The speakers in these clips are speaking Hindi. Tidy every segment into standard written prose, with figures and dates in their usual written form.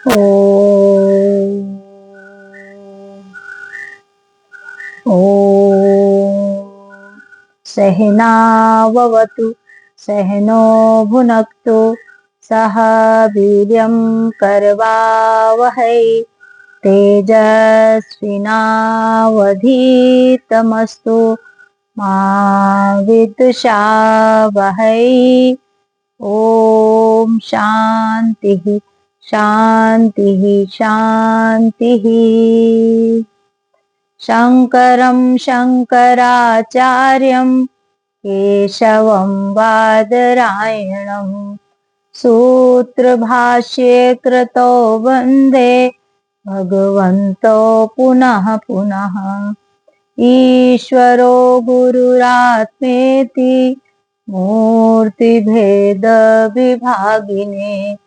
ॐ सहनाववतु सहनो भुनक्तु सह वीर्यं करवावहै तेजस्विनावधीतमस्तु मा विद्विषावहै। ॐ शान्तिः शान्तिः शान्तिः। शङ्करं शङ्कराचार्यं केशवं बादरायणं सूत्रभाष्ये कृतो वन्दे भगवन्तो पुनः पुनः। ईश्वरो गुरुरात्मेति मूर्तिभेदविभागिने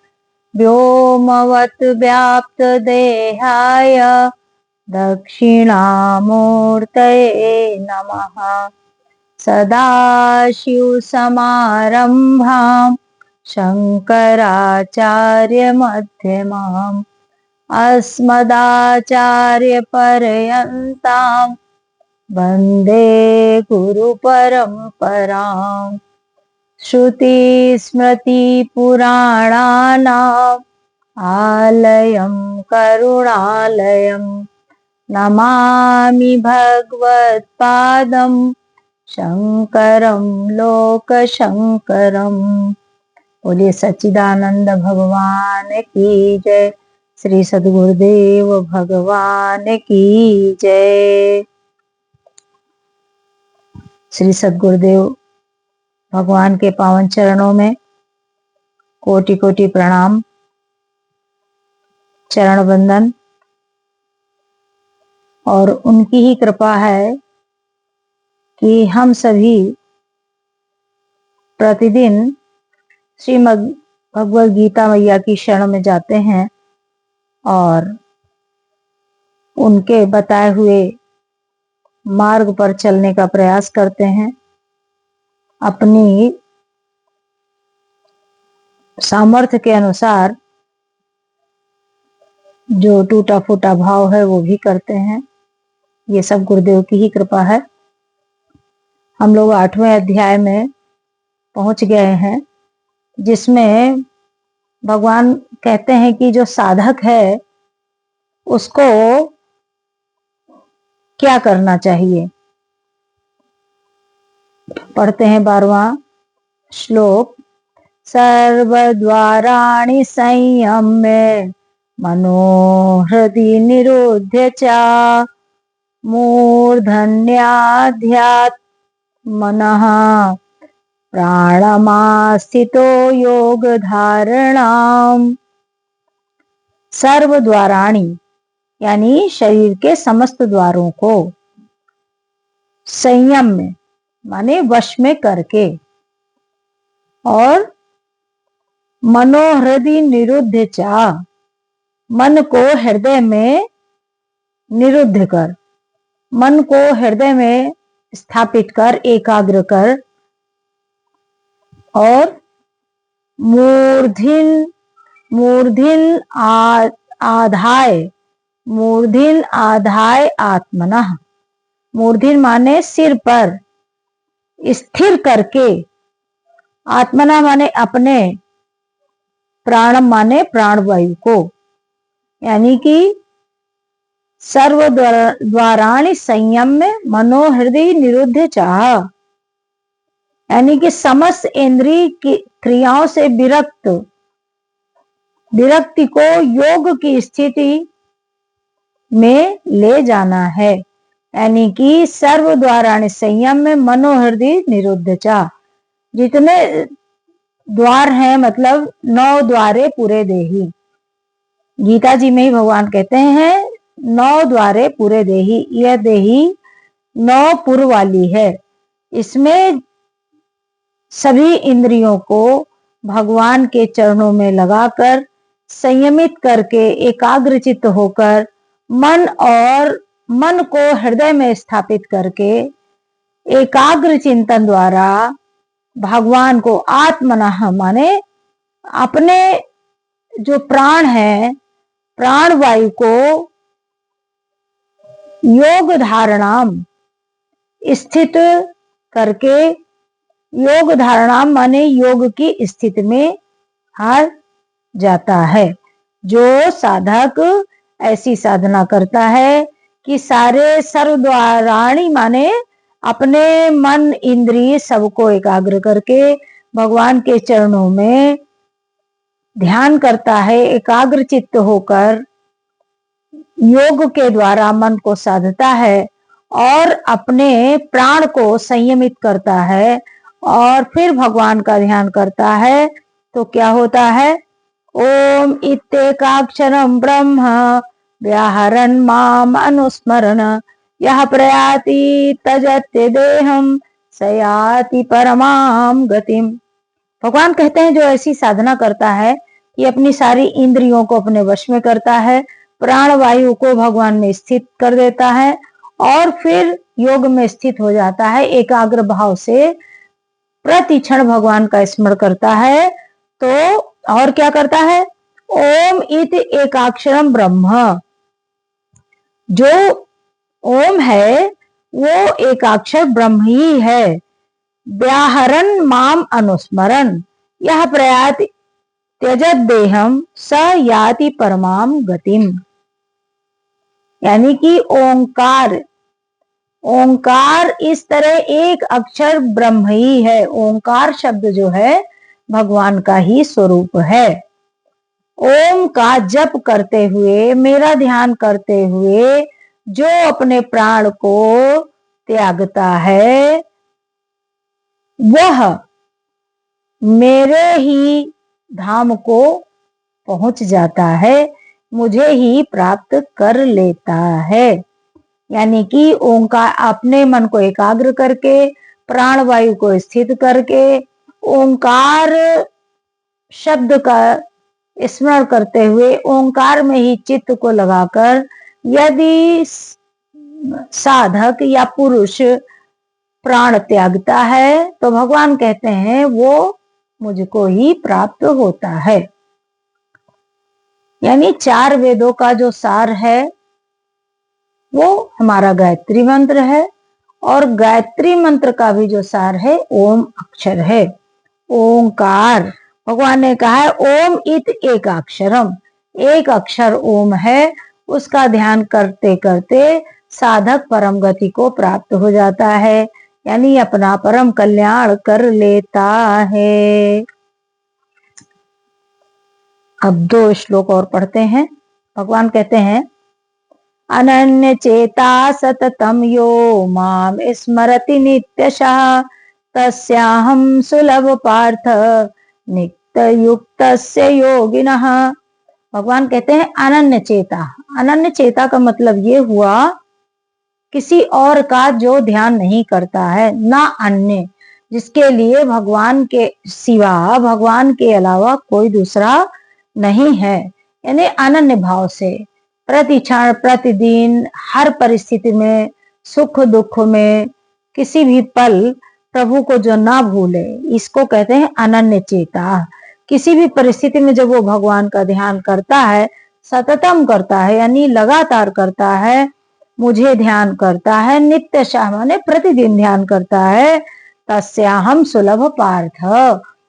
व्योमवत् व्याप्तदेहाय दक्षिणामूर्तये नमः। सदाशिवसमारम्भां शङ्कराचार्यमध्यमाम् अस्मदाचार्यपर्यन्तां वन्दे गुरुपरम्पराम्। श्रुतिस्मृतिपुराणानाम् आलयं करुणालयं नमामि भगवत्पादं शङ्करं लोकशङ्करम्। बोलिए सच्चिदानंद भगवान की जय। श्री सद्गुरुदेव भगवान की जय। श्री सद्गुरुदेव भगवान के पावन चरणों में कोटि कोटि प्रणाम, चरण वंदन। और उनकी ही कृपा है कि हम सभी प्रतिदिन श्रीमद् भगवद गीता मैया की शरण में जाते हैं और उनके बताए हुए मार्ग पर चलने का प्रयास करते हैं। अपनी सामर्थ्य के अनुसार जो टूटा फूटा भाव है वो भी करते हैं। ये सब गुरुदेव की ही कृपा है। हम लोग 8वें अध्याय में पहुंच गए हैं, जिसमें भगवान कहते हैं कि जो साधक है उसको क्या करना चाहिए। पढ़ते हैं 12वां श्लोक। सर्वद्वाराणि संयम्य मनोहृदि निरुध्य च मूर्धन्याध्यात्मनः प्राणमास्थितो योग धारणाम। सर्व द्वाराणि यानी शरीर के समस्त द्वारों को संयम में माने वश में करके और मनोहृदि निरुद्ध चा मन को हृदय में निरुद्ध कर, मन को हृदय में स्थापित कर, एकाग्र कर। और मूर्धिन आधाय आत्मनः। मूर्धिन माने सिर पर स्थिर करके, आत्मना माने अपने, प्राणम माने प्राणवायु को। यानी कि सर्व द्वाराणि संयम्य मनोहृदय निरुद्ध चाह, यानी कि समस्त इंद्रिय की क्रियाओं से विरक्ति को योग की स्थिति में ले जाना है। यानी कि सर्व द्वाराणि संयम में मनोहृदय निरुद्ध चा। जितने द्वार हैं मतलब 9 द्वारे पूरे देही। गीता जी में ही भगवान कहते हैं 9 द्वारे पूरे देही। यह देही 9 पुर वाली है। इसमें सभी इंद्रियों को भगवान के चरणों में लगाकर संयमित करके एकाग्रचित्त होकर मन को हृदय में स्थापित करके एकाग्र चिंतन द्वारा भगवान को आत्मनः माने अपने जो प्राण है प्राणवायु को योग धारणाम स्थित करके, योग धारणाम माने योग की स्थिति में आ जाता है। जो साधक ऐसी साधना करता है कि सारे सर्वद्वाराणी माने अपने मन इंद्रिय सबको एकाग्र करके भगवान के चरणों में ध्यान करता है, एकाग्र चित्त होकर योग के द्वारा मन को साधता है और अपने प्राण को संयमित करता है और फिर भगवान का ध्यान करता है, तो क्या होता है? ओम इत्येकाक्षरम ब्रह्म व्याहरन् माम अनुस्मरन् यह प्रयाति तजत्य देहम सयाति परमाम गतिम। भगवान कहते हैं जो ऐसी साधना करता है कि अपनी सारी इंद्रियों को अपने वश में करता है, प्राण वायु को भगवान में स्थित कर देता है और फिर योग में स्थित हो जाता है, एकाग्र भाव से प्रति क्षण भगवान का स्मरण करता है, तो और क्या करता है? ओम इति एकाक्षरम ब्रह्म, जो ओम है वो एकाक्षर ब्रह्म ही है। व्याहरन् माम अनुस्मरन् यह प्रयाति त्यजत देहम स याति परमाम गतिम। यानी कि ओंकार, ओंकार इस तरह एक अक्षर ब्रह्म ही है। ओंकार शब्द जो है भगवान का ही स्वरूप है। ओम का जप करते हुए, मेरा ध्यान करते हुए जो अपने प्राण को त्यागता है वह मेरे ही धाम को पहुंच जाता है, मुझे ही प्राप्त कर लेता है। यानी कि ओंकार अपने मन को एकाग्र करके प्राण वायु को स्थित करके ओंकार शब्द का स्मरण करते हुए ओंकार में ही चित्त को लगाकर यदि साधक या पुरुष प्राण त्यागता है तो भगवान कहते हैं वो मुझको ही प्राप्त होता है। यानी 4 वेदों का जो सार है वो हमारा गायत्री मंत्र है और गायत्री मंत्र का भी जो सार है ओम अक्षर है, ओंकार। भगवान ने कहा है ओम इत एकाक्षरम, एक अक्षर ओम है, उसका ध्यान करते करते साधक परम गति को प्राप्त हो जाता है, यानी अपना परम कल्याण कर लेता है। अब 2 श्लोक और पढ़ते हैं। भगवान कहते हैं अनन्य चेता सततम यो माम स्मरति नित्यशः तस्याहं सुलभ पार्थ नित्य युक्तस्य योगिनः। भगवान कहते हैं अनन्य चेता। अनन्य चेता का मतलब ये हुआ किसी और का जो ध्यान नहीं करता है, ना अन्य, जिसके लिए भगवान के सिवा, भगवान के अलावा कोई दूसरा नहीं है। यानी अनन्य भाव से प्रति क्षण प्रतिदिन हर परिस्थिति में, सुख दुख में, किसी भी पल प्रभु को जो ना भूले, इसको कहते हैं अनन्य चेता। किसी भी परिस्थिति में जब वो भगवान का ध्यान करता है, सततम करता है यानी लगातार करता है, मुझे ध्यान करता है, नित्य शाह माने प्रतिदिन ध्यान करता है, तस्याहम सुलभ पार्थ।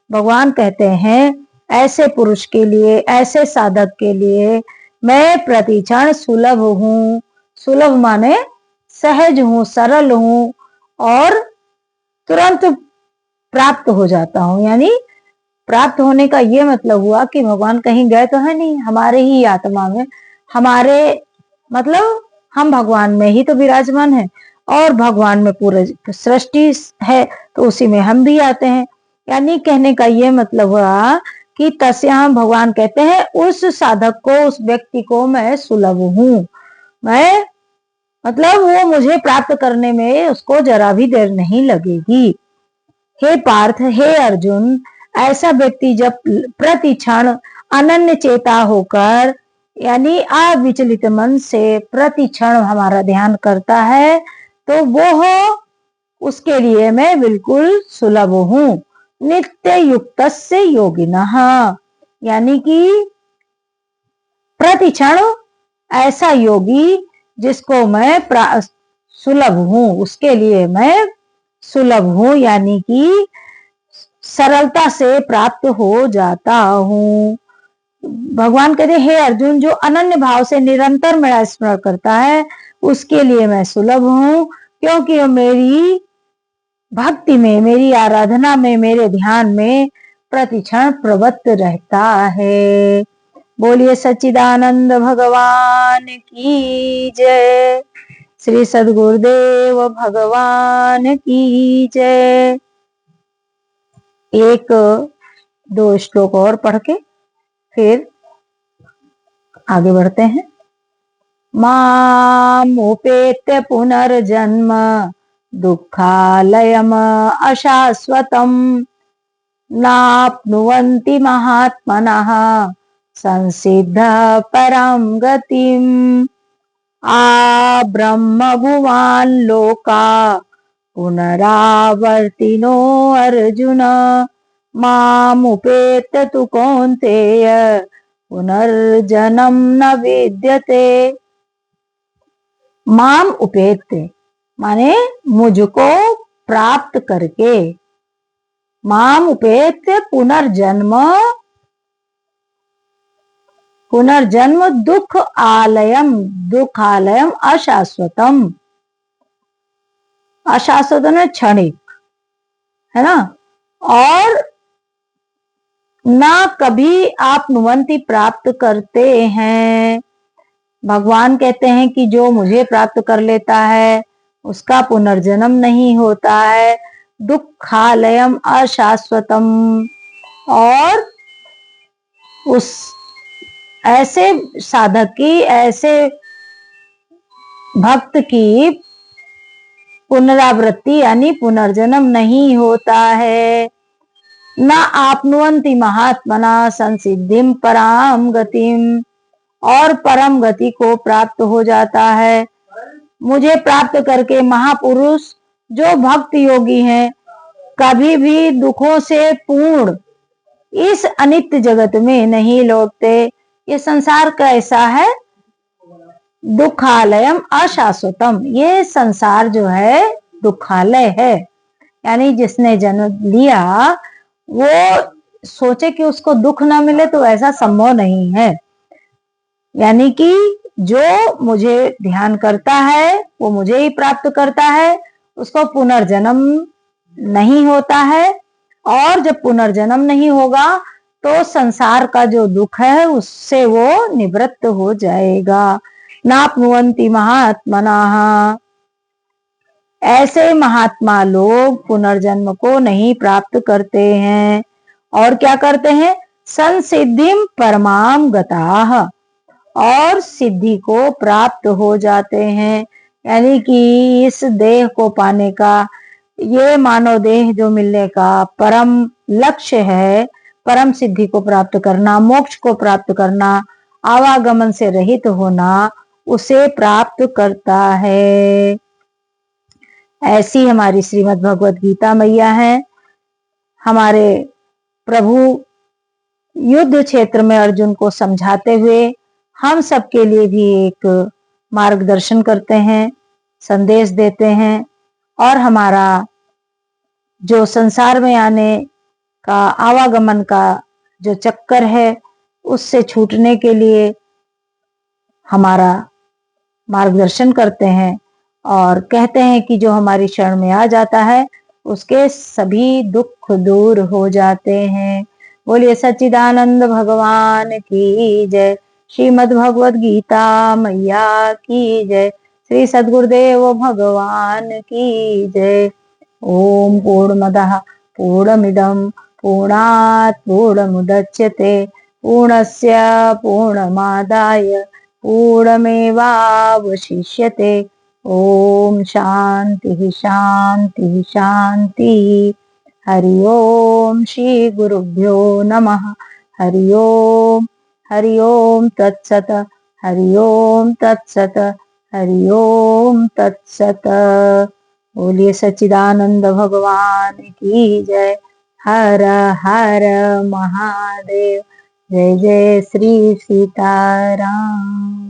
भगवान कहते हैं ऐसे पुरुष के लिए, ऐसे साधक के लिए मैं प्रतिक्षण सुलभ हूँ। सुलभ माने सहज हूँ, सरल हूँ और तुरंत प्राप्त हो जाता हूँ। यानी प्राप्त होने का ये मतलब हुआ कि भगवान कहीं गए तो है नहीं, हमारे ही आत्मा में, हमारे मतलब हम भगवान में ही तो विराजमान है और भगवान में पूरे सृष्टि है तो उसी में हम भी आते हैं। यानी कहने का ये मतलब हुआ कि तस्याम, भगवान कहते हैं उस साधक को, उस व्यक्ति को मैं सुलभ हूँ। मैं मतलब वो मुझे प्राप्त करने में उसको जरा भी देर नहीं लगेगी। हे पार्थ, हे अर्जुन, ऐसा व्यक्ति जब प्रति क्षण अनन्य चेता होकर यानी अविचलित मन से प्रति क्षण हमारा ध्यान करता है तो वो उसके लिए मैं बिल्कुल सुलभ हूँ। नित्य युक्तस्य योगिनः, यानी कि प्रति क्षण ऐसा योगी जिसको मैं सुलभ हूं, उसके लिए मैं सुलभ हूं, यानी कि सरलता से प्राप्त हो जाता हूं। भगवान कहते हे अर्जुन, जो अनन्य भाव से निरंतर मेरा स्मरण करता है उसके लिए मैं सुलभ हूं, क्योंकि वो मेरी भक्ति में, मेरी आराधना में, मेरे ध्यान में प्रतिक्षण प्रवृत्त रहता है। बोलिए सच्चिदानंद भगवान की जय। श्री सद्गुरुदेव भगवान की जय। एक दो श्लोक और पढ़ के फिर आगे बढ़ते हैं। माम उपेत्य पुनर्जन्म दुःखालयम् अशाश्वतम् नाप्नुवन्ति महात्मनः संसिद्ध परं गतिम्। आ ब्रह्मभुवान् लोका पुनरावर्तिनो अर्जुन मामुपेत्य तु कौन्तेय पुनर्जन्म न विद्यते। माम उपेत्य माने मुझको प्राप्त करके, माम उपेत्य पुनर्जन्म, पुनर्जन्म दुख आलयम, दुखालयम अशाश्वतम, अशाश्वत ने क्षणिक है ना, और ना कभी आप नुवंती प्राप्त करते हैं। भगवान कहते हैं कि जो मुझे प्राप्त कर लेता है उसका पुनर्जन्म नहीं होता है। दुखालयम अशाश्वतम, और उस ऐसे साधक की, ऐसे भक्त की पुनरावृत्ति यानी पुनर्जन्म नहीं होता है। न आपनुवंति महात्मना संसिद्धिम पराम गतिम, और परम गति को प्राप्त हो जाता है। मुझे प्राप्त करके महापुरुष जो भक्त योगी हैं कभी भी दुखों से पूर्ण इस अनित्य जगत में नहीं लौटते। ये संसार कैसा है? दुखालयम अशाश्वतम, ये संसार जो है दुखालय है, यानी जिसने जन्म लिया वो सोचे कि उसको दुख ना मिले तो ऐसा संभव नहीं है। यानी कि जो मुझे ध्यान करता है वो मुझे ही प्राप्त करता है, उसको पुनर्जन्म नहीं होता है। और जब पुनर्जन्म नहीं होगा तो संसार का जो दुख है उससे वो निवृत्त हो जाएगा। नाप्नुवन्ति महात्मनाः, ऐसे महात्मा लोग पुनर्जन्म को नहीं प्राप्त करते हैं। और क्या करते हैं? संसिद्धिम परमाम गताः, और सिद्धि को प्राप्त हो जाते हैं। यानी कि इस देह को पाने का, ये मानव देह जो मिलने का परम लक्ष्य है, परम सिद्धि को प्राप्त करना, मोक्ष को प्राप्त करना, आवागमन से रहित होना, उसे प्राप्त करता है। ऐसी हमारी श्रीमद् भगवत गीता मैया है। हमारे प्रभु युद्ध क्षेत्र में अर्जुन को समझाते हुए हम सबके लिए भी एक मार्गदर्शन करते हैं, संदेश देते हैं, और हमारा जो संसार में आने का, आवागमन का जो चक्कर है उससे छूटने के लिए हमारा मार्गदर्शन करते हैं और कहते हैं कि जो हमारी शरण में आ जाता है उसके सभी दुख दूर हो जाते हैं। बोलिए सच्चिदानंद भगवान की जय। श्रीमद् भगवद गीता मैया की जय। श्री सद्गुरुदेव भगवान की जय। ओम पूर्णमदः पूर्णमिदं पूर्णात् पूर्णमुदच्यते पूर्णस्य पूर्णमादाय पूर्णमेवावशिष्यते। ओम शांति शांति शांति। हरि ओम श्री गुरुभ्यो नमः। हरि ओम तत्सत। हरि ओम तत्सत। हरि ओम तत्सत। बोलिए सच्चिदानंद भगवान की जय। हर हर महादेव। जय जय श्री सीताराम।